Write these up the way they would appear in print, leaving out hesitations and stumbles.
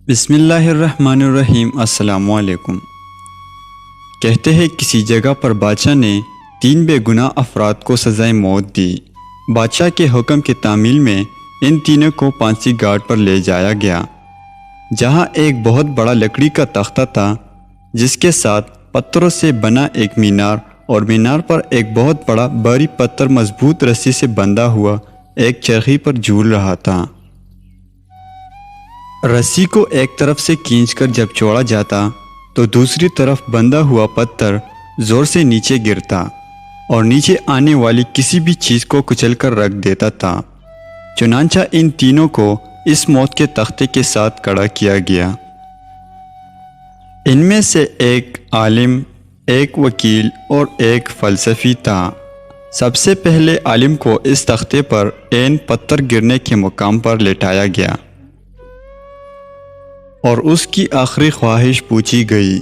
بسم اللہ الرحمن الرحیم۔ السلام علیکم۔ کہتے ہیں کسی جگہ پر بادشاہ نے 3 بے گناہ افراد کو سزائے موت دی۔ بادشاہ کے حکم کی تعمیل میں ان تینوں کو پھانسی گھاٹ پر لے جایا گیا، جہاں ایک بہت بڑا لکڑی کا تختہ تھا جس کے ساتھ پتھروں سے بنا ایک مینار، اور مینار پر ایک بہت بڑا بھاری پتھر مضبوط رسی سے بندھا ہوا ایک چرخی پر جھول رہا تھا۔ رسی کو ایک طرف سے کھینچ کر جب چھوڑا جاتا تو دوسری طرف بندھا ہوا پتھر زور سے نیچے گرتا اور نیچے آنے والی کسی بھی چیز کو کچل کر رکھ دیتا تھا۔ چنانچہ ان تینوں کو اس موت کے تختے کے ساتھ کھڑا کیا گیا۔ ان میں سے ایک عالم، ایک وکیل اور ایک فلسفی تھا۔ سب سے پہلے عالم کو اس تختے پر عین پتھر گرنے کے مقام پر لٹایا گیا اور اس کی آخری خواہش پوچھی گئی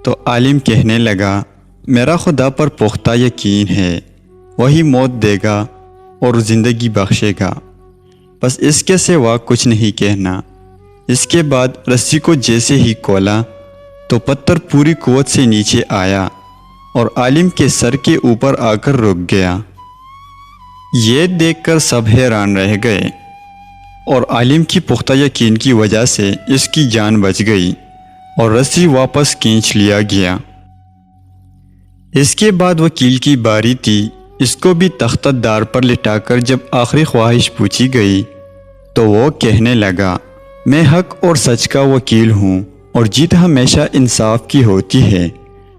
تو عالم کہنے لگا، میرا خدا پر پختہ یقین ہے، وہی موت دے گا اور زندگی بخشے گا، بس اس کے سوا کچھ نہیں کہنا۔ اس کے بعد رسی کو جیسے ہی کھولا تو پتھر پوری قوت سے نیچے آیا اور عالم کے سر کے اوپر آ کر رک گیا۔ یہ دیکھ کر سب حیران رہ گئے اور عالم کی پختہ یقین کی وجہ سے اس کی جان بچ گئی اور رسی واپس کھینچ لیا گیا۔ اس کے بعد وکیل کی باری تھی۔ اس کو بھی تختہ دار پر لٹا کر جب آخری خواہش پوچھی گئی تو وہ کہنے لگا، میں حق اور سچ کا وکیل ہوں اور جیت ہمیشہ انصاف کی ہوتی ہے،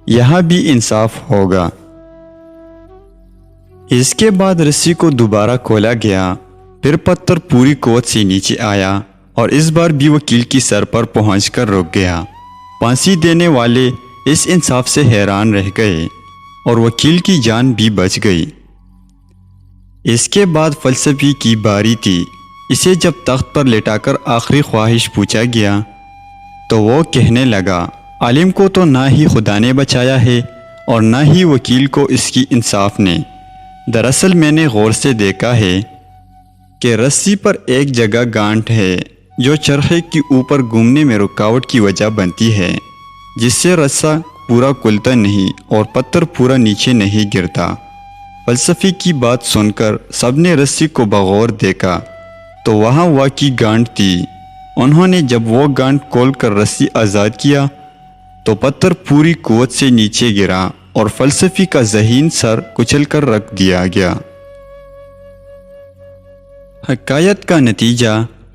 یہاں بھی انصاف ہوگا۔ اس کے بعد رسی کو دوبارہ کھولا گیا، پھر پتھر پوری قوت سے نیچے آیا اور اس بار بھی وکیل کی سر پر پہنچ کر رک گیا۔ پھانسی دینے والے اس انصاف سے حیران رہ گئے اور وکیل کی جان بھی بچ گئی۔ اس کے بعد فلسفی کی باری تھی۔ اسے جب تخت پر لٹا کر آخری خواہش پوچھا گیا تو وہ کہنے لگا، عالم کو تو نہ ہی خدا نے بچایا ہے اور نہ ہی وکیل کو اس کی انصاف نے۔ دراصل میں نے غور سے دیکھا ہے کہ رسی پر ایک جگہ گانٹھ ہے جو چرخے کے اوپر گھومنے میں رکاوٹ کی وجہ بنتی ہے، جس سے رسہ پورا کھلتا نہیں اور پتھر پورا نیچے نہیں گرتا۔ فلسفی کی بات سن کر سب نے رسی کو بغور دیکھا تو وہاں واقعی گانٹھ تھی۔ انہوں نے جب وہ گانٹھ کھول کر رسی آزاد کیا تو پتھر پوری قوت سے نیچے گرا اور فلسفی کا ذہین سر کچل کر رکھ دیا گیا۔ حکایت کا نتیجہ،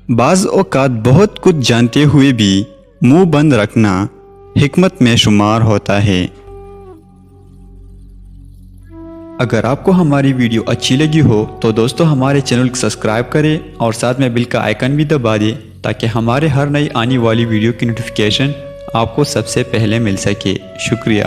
بعض اوقات بہت کچھ جانتے ہوئے بھی منہ بند رکھنا حکمت میں شمار ہوتا ہے۔ اگر آپ کو ہماری ویڈیو اچھی لگی ہو تو دوستو ہمارے چینل کو سبسکرائب کریں اور ساتھ میں بیل کا آئیکن بھی دبا دیں تاکہ ہمارے ہر نئی آنے والی ویڈیو کی نوٹیفیکیشن آپ کو سب سے پہلے مل سکے۔ شکریہ۔